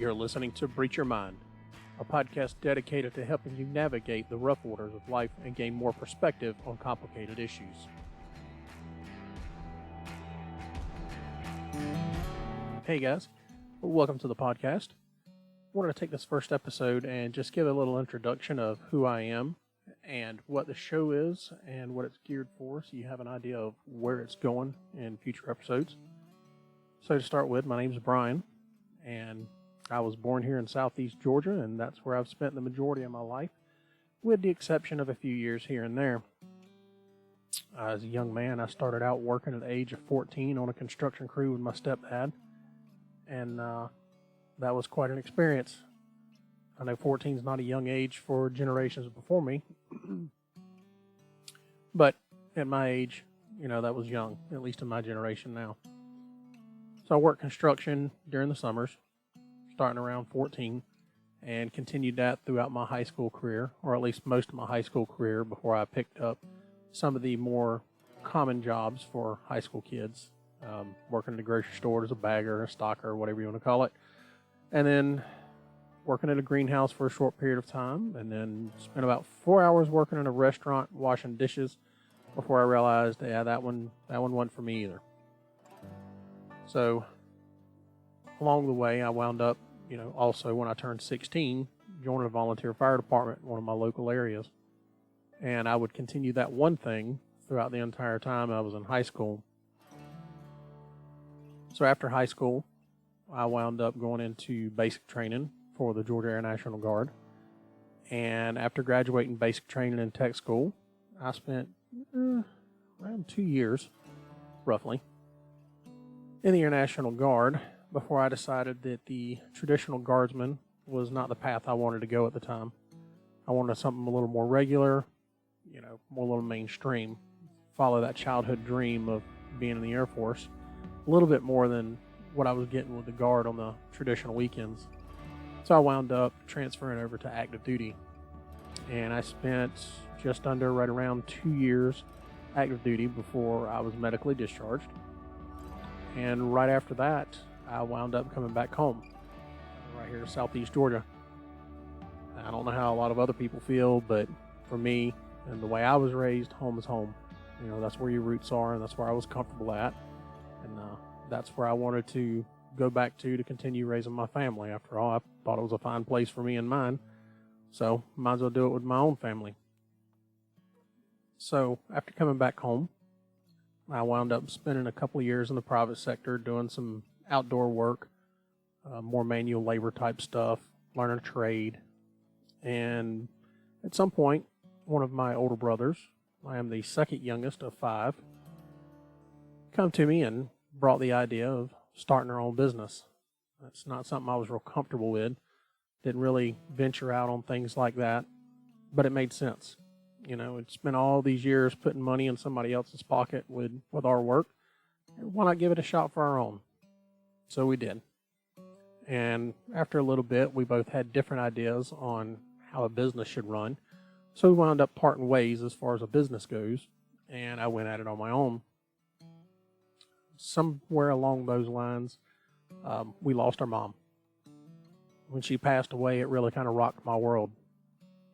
You're listening to Breach Your Mind, a podcast dedicated to helping you navigate the rough waters of life and gain more perspective on complicated issues. Hey guys, welcome to the podcast. I wanted to take this first episode and just give a little introduction of who I am and what the show is and what it's geared for, so you have an idea of where it's going in future episodes. So to start with, my name's Brian, and I was born here in southeast Georgia, and that's where I've spent the majority of my life, with the exception of a few years here and there. As a young man, I started out working at the age of 14 on a construction crew with my stepdad, and that was quite an experience. I know 14 is not a young age for generations before me, but at my age, that was young, at least in my generation now. So I worked construction during the summers, starting around 14, and continued that throughout my high school career, or at least most of my high school career, before I picked up some of the more common jobs for high school kids, working in the grocery store as a bagger, a stocker, whatever you want to call it, and then working at a greenhouse for a short period of time, and then spent about 4 hours working in a restaurant washing dishes before I realized, that one wasn't for me either. So along the way, I wound up, also when I turned 16, joining a volunteer fire department in one of my local areas. And I would continue that one thing throughout the entire time I was in high school. So after high school, I wound up going into basic training for the Georgia Air National Guard. And after graduating basic training in tech school, I spent around 2 years, roughly, in the Air National Guard before I decided that the traditional guardsman was not the path I wanted to go at the time. I wanted something a little more regular, more a little mainstream, follow that childhood dream of being in the Air Force, a little bit more than what I was getting with the Guard on the traditional weekends. So I wound up transferring over to active duty, and I spent just under right around 2 years active duty before I was medically discharged. And right after that, I wound up coming back home, right here in southeast Georgia. I don't know how a lot of other people feel, but for me, and the way I was raised, home is home. That's where your roots are, and that's where I was comfortable at. And that's where I wanted to go back to continue raising my family. After all, I thought it was a fine place for me and mine, so might as well do it with my own family. So after coming back home, I wound up spending a couple of years in the private sector doing some outdoor work, more manual labor type stuff, learning a trade. And at some point, one of my older brothers, I am the second youngest of 5, come to me and brought the idea of starting our own business. That's not something I was real comfortable with. Didn't really venture out on things like that, but it made sense. It's spent all these years putting money in somebody else's pocket with our work. And why not give it a shot for our own? So we did. And after a little bit, we both had different ideas on how a business should run. So we wound up parting ways as far as a business goes, and I went at it on my own. Somewhere along those lines, we lost our mom. When she passed away, it really kind of rocked my world.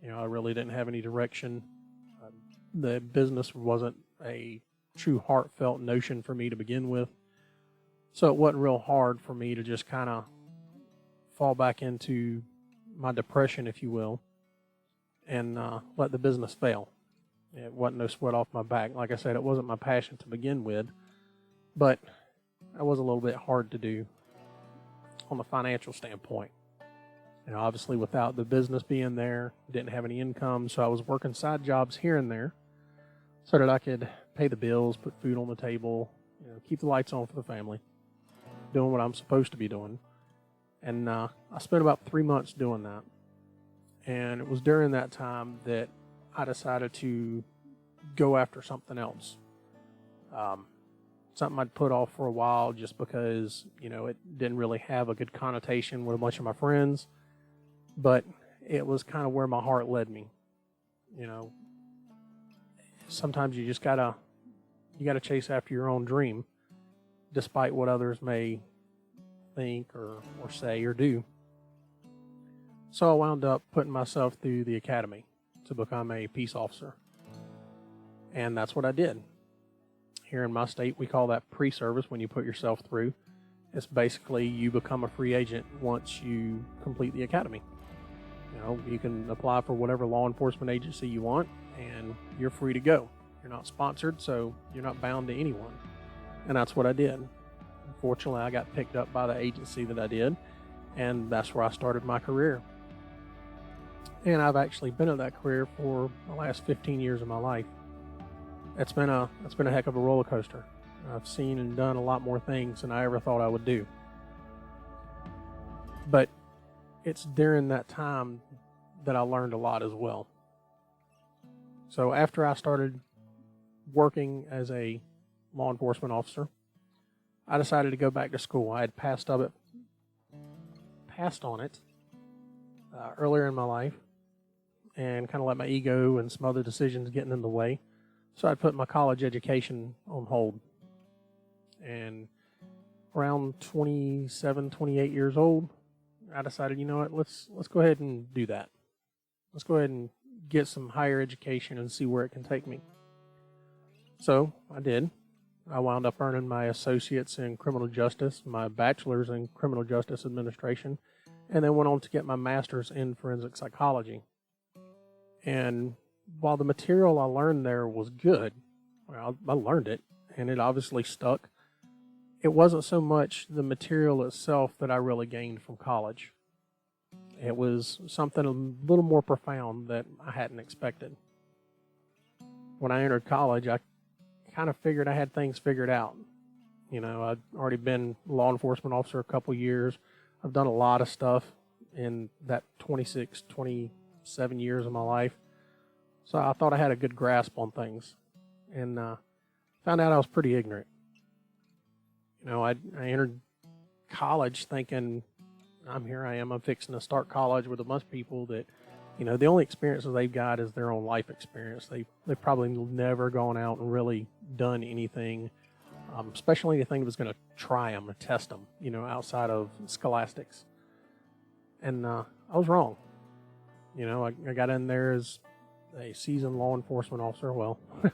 I really didn't have any direction. The business wasn't a true heartfelt notion for me to begin with. So it wasn't real hard for me to just kind of fall back into my depression, if you will, and let the business fail. It wasn't no sweat off my back. Like I said, it wasn't my passion to begin with, but it was a little bit hard to do on the financial standpoint. Obviously without the business being there, didn't have any income, so I was working side jobs here and there so that I could pay the bills, put food on the table, keep the lights on for the family, doing what I'm supposed to be doing. And I spent about 3 months doing that. And it was during that time that I decided to go after something else. Something I'd put off for a while just because, it didn't really have a good connotation with a bunch of my friends. But it was kind of where my heart led me. Sometimes you just gotta chase after your own dream, despite what others may think or say or do. So I wound up putting myself through the academy to become a peace officer. And that's what I did. Here in my state, we call that pre-service when you put yourself through. It's basically you become a free agent once you complete the academy. You can apply for whatever law enforcement agency you want, and you're free to go. You're not sponsored, so you're not bound to anyone. And that's what I did. Unfortunately, I got picked up by the agency that I did, and that's where I started my career. And I've actually been in that career for the last 15 years of my life. It's been a heck of a roller coaster. I've seen and done a lot more things than I ever thought I would do. But it's during that time that I learned a lot as well. So after I started working as a law enforcement officer, I decided to go back to school. I had passed on it earlier in my life, and kind of let my ego and some other decisions getting in the way. So I put my college education on hold. And around 27, 28 years old, I decided, you know what, let's go ahead and do that. Let's go ahead and get some higher education and see where it can take me. So I did. I wound up earning my associates in criminal justice, my bachelor's in criminal justice administration, and then went on to get my master's in forensic psychology. And while the material I learned there was good, well, I learned it, and it obviously stuck. It wasn't so much the material itself that I really gained from college. It was something a little more profound that I hadn't expected. When I entered college, I kind of figured I had things figured out. I'd already been a law enforcement officer a couple years. I've done a lot of stuff in that 26, 27 years of my life. So I thought I had a good grasp on things, and found out I was pretty ignorant. I entered college thinking, I'm fixing to start college with a bunch of people that, the only experiences they've got is their own life experience. They've probably never gone out and really done anything, especially anything that was going to try them or test them, outside of scholastics. And I was wrong. I got in there as a seasoned law enforcement officer. Well, a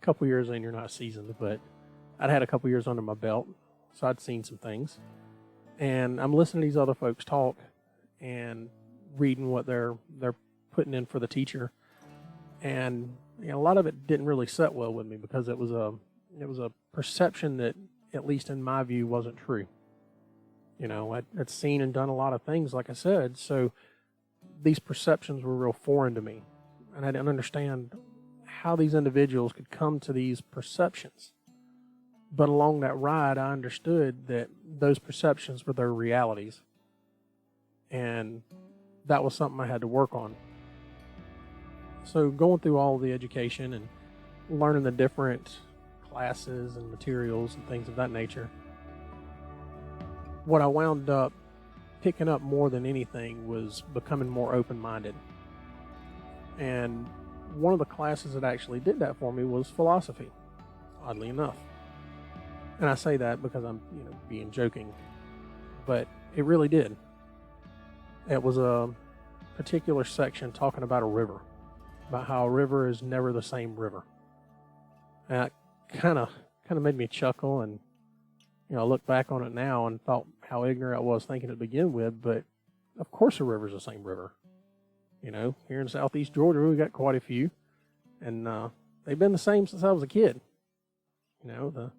couple years in, you're not seasoned, but I'd had a couple years under my belt, so I'd seen some things. And I'm listening to these other folks talk and reading what they're putting in for the teacher. And a lot of it didn't really sit well with me because it was a perception that, at least in my view, wasn't true. I'd seen and done a lot of things, like I said, so these perceptions were real foreign to me. And I didn't understand how these individuals could come to these perceptions. But along that ride, I understood that those perceptions were their realities. And that was something I had to work on. So going through all the education and learning the different classes and materials and things of that nature, what I wound up picking up more than anything was becoming more open-minded. And one of the classes that actually did that for me was philosophy, oddly enough. And I say that because I'm, being joking, but it really did. It was a particular section talking about a river, about how a river is never the same river. And that kind of made me chuckle, and I look back on it now and thought how ignorant I was thinking to begin with. But of course, a river's the same river. Here in Southeast Georgia, we got quite a few, and they've been the same since I was a kid. The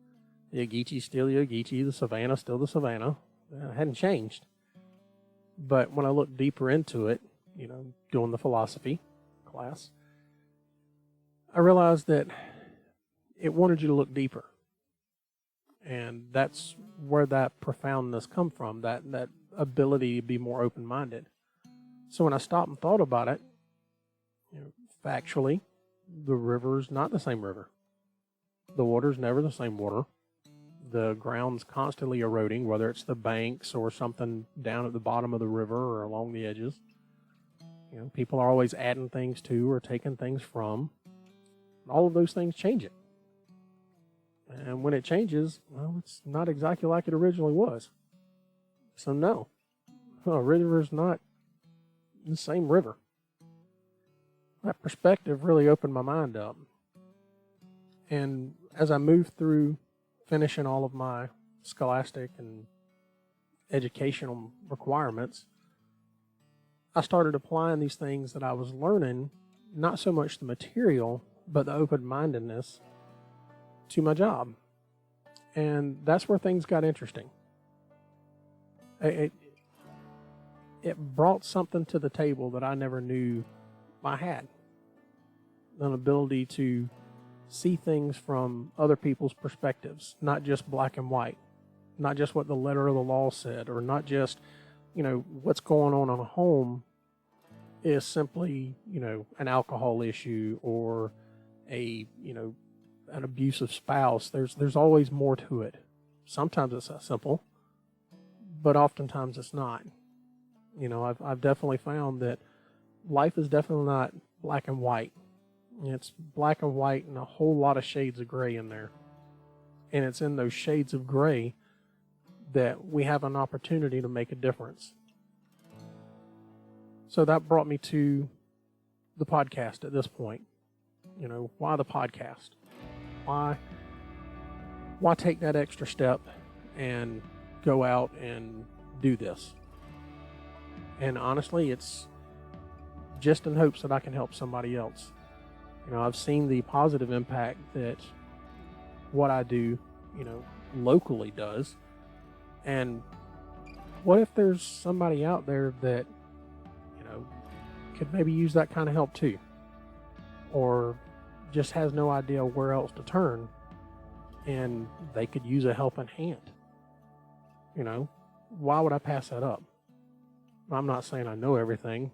Ogeechee's still the Ogeechee, the Savannah's still the Savannah. It hadn't changed. But when I looked deeper into it, doing the philosophy class, I realized that it wanted you to look deeper. And that's where that profoundness come from, that ability to be more open-minded. So when I stopped and thought about it, factually, the river's not the same river. The water's never the same water. The ground's constantly eroding, whether it's the banks or something down at the bottom of the river or along the edges. People are always adding things to or taking things from. All of those things change it. And when it changes, well, it's not exactly like it originally was. So no, a river's not the same river. That perspective really opened my mind up. And as I moved through finishing all of my scholastic and educational requirements, I started applying these things that I was learning, not so much the material, but the open-mindedness to my job. And that's where things got interesting. It brought something to the table that I never knew I had. An ability to see things from other people's perspectives, not just black and white, not just what the letter of the law said, or not just, what's going on in a home is simply, an alcohol issue or an abusive spouse. There's always more to it. Sometimes it's that simple, but oftentimes it's not. I've definitely found that life is definitely not black and white. It's black and white and a whole lot of shades of gray in there. And it's in those shades of gray that we have an opportunity to make a difference. So that brought me to the podcast at this point. Why the podcast? Why take that extra step and go out and do this? And honestly, it's just in hopes that I can help somebody else. I've seen the positive impact that what I do, locally does. And what if there's somebody out there that, could maybe use that kind of help too? Or just has no idea where else to turn and they could use a helping hand? Why would I pass that up? I'm not saying I know everything.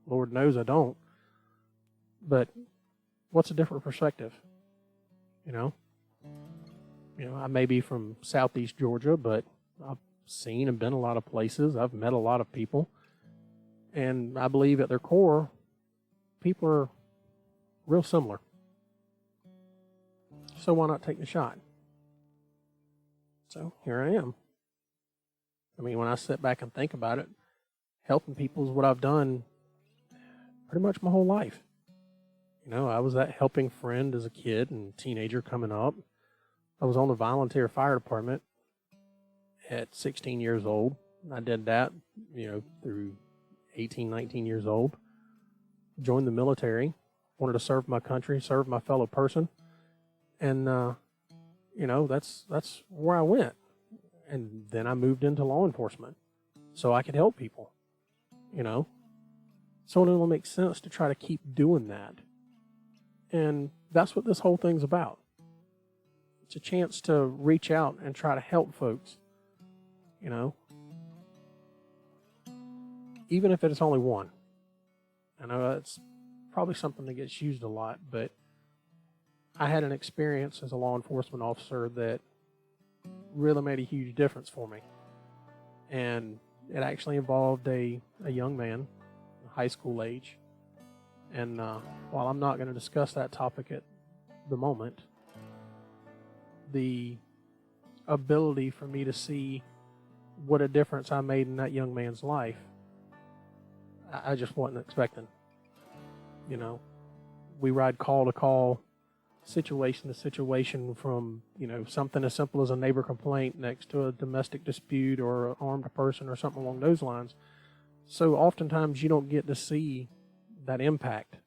Lord knows I don't. But what's a different perspective? I may be from Southeast Georgia, but I've seen and been a lot of places. I've met a lot of people. And I believe at their core, people are real similar. So why not take the shot? So here I am. When I sit back and think about it, helping people is what I've done pretty much my whole life. I was that helping friend as a kid and teenager coming up. I was on the volunteer fire department at 16 years old. I did that, through 18, 19 years old. Joined the military. Wanted to serve my country, serve my fellow person. And, that's where I went. And then I moved into law enforcement so I could help people, So it only makes sense to try to keep doing that. And that's what this whole thing's about. It's a chance to reach out and try to help folks, even if it's only one. I know that's probably something that gets used a lot, but I had an experience as a law enforcement officer that really made a huge difference for me. And it actually involved a young man, high school age. And while I'm not going to discuss that topic at the moment, the ability for me to see what a difference I made in that young man's life, I just wasn't expecting. We ride call to call, situation to situation, from, something as simple as a neighbor complaint next to a domestic dispute or an armed person or something along those lines. So oftentimes you don't get to see that impact.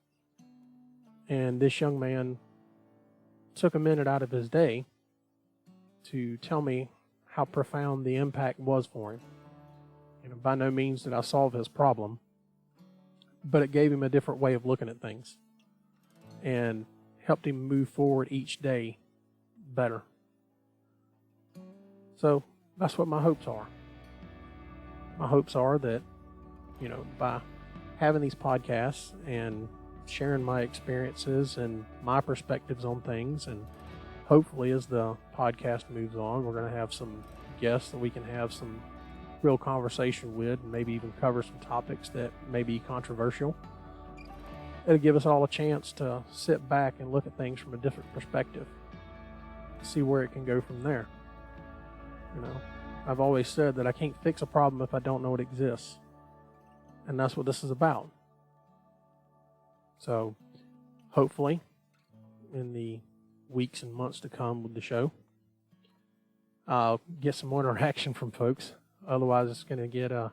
And this young man took a minute out of his day to tell me how profound the impact was for him. By no means did I solve his problem, but it gave him a different way of looking at things and helped him move forward each day better. So that's what my hopes are. My hopes are that, by having these podcasts and sharing my experiences and my perspectives on things, and hopefully as the podcast moves on, we're going to have some guests that we can have some real conversation with, and maybe even cover some topics that may be controversial. It'll give us all a chance to sit back and look at things from a different perspective, see where it can go from there. I've always said that I can't fix a problem if I don't know it exists. And that's what this is about. So hopefully in the weeks and months to come with the show, I'll get some more interaction from folks. Otherwise, it's going to get a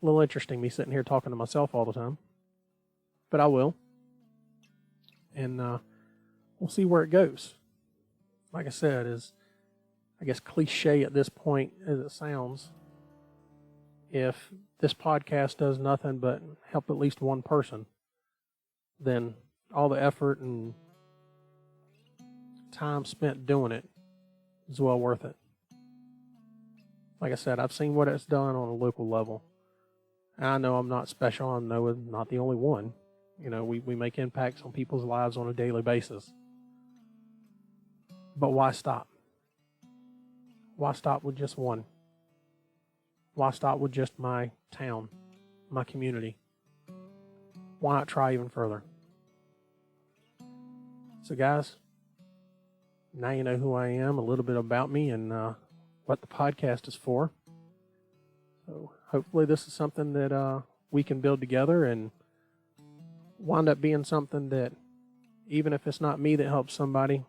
little interesting, me sitting here talking to myself all the time. But I will. And we'll see where it goes. Like I said, as I guess cliche at this point as it sounds, if this podcast does nothing but help at least one person, then all the effort and time spent doing it is well worth it. Like I said, I've seen what it's done on a local level. And I know I'm not special. I know I'm not the only one. You know, we make impacts on people's lives on a daily basis. But why stop? Why stop with just one? Why stop with just my town, my community? Why not try even further? So guys, now you know who I am, a little bit about me, and what the podcast is for. So hopefully this is something that we can build together and wind up being something that, even if it's not me that helps somebody,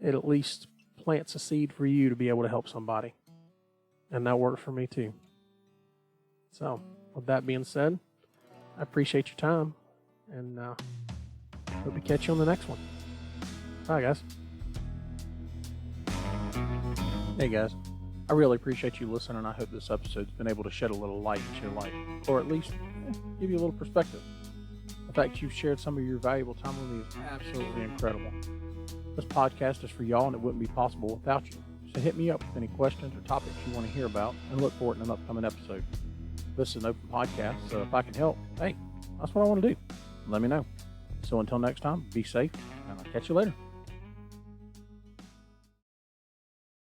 it at least plants a seed for you to be able to help somebody. And that works for me too. So with that being said, I appreciate your time, and hope to catch you on the next one. Bye, guys. Hey, guys. I really appreciate you listening. I hope this episode's been able to shed a little light into your life, or at least give you a little perspective. The fact you've shared some of your valuable time with me is absolutely incredible. This podcast is for y'all, and it wouldn't be possible without you. So hit me up with any questions or topics you want to hear about, and look for it in an upcoming episode. This is an open podcast, so if I can help, hey, that's what I want to do. Let me know. So until next time, be safe, and I'll catch you later.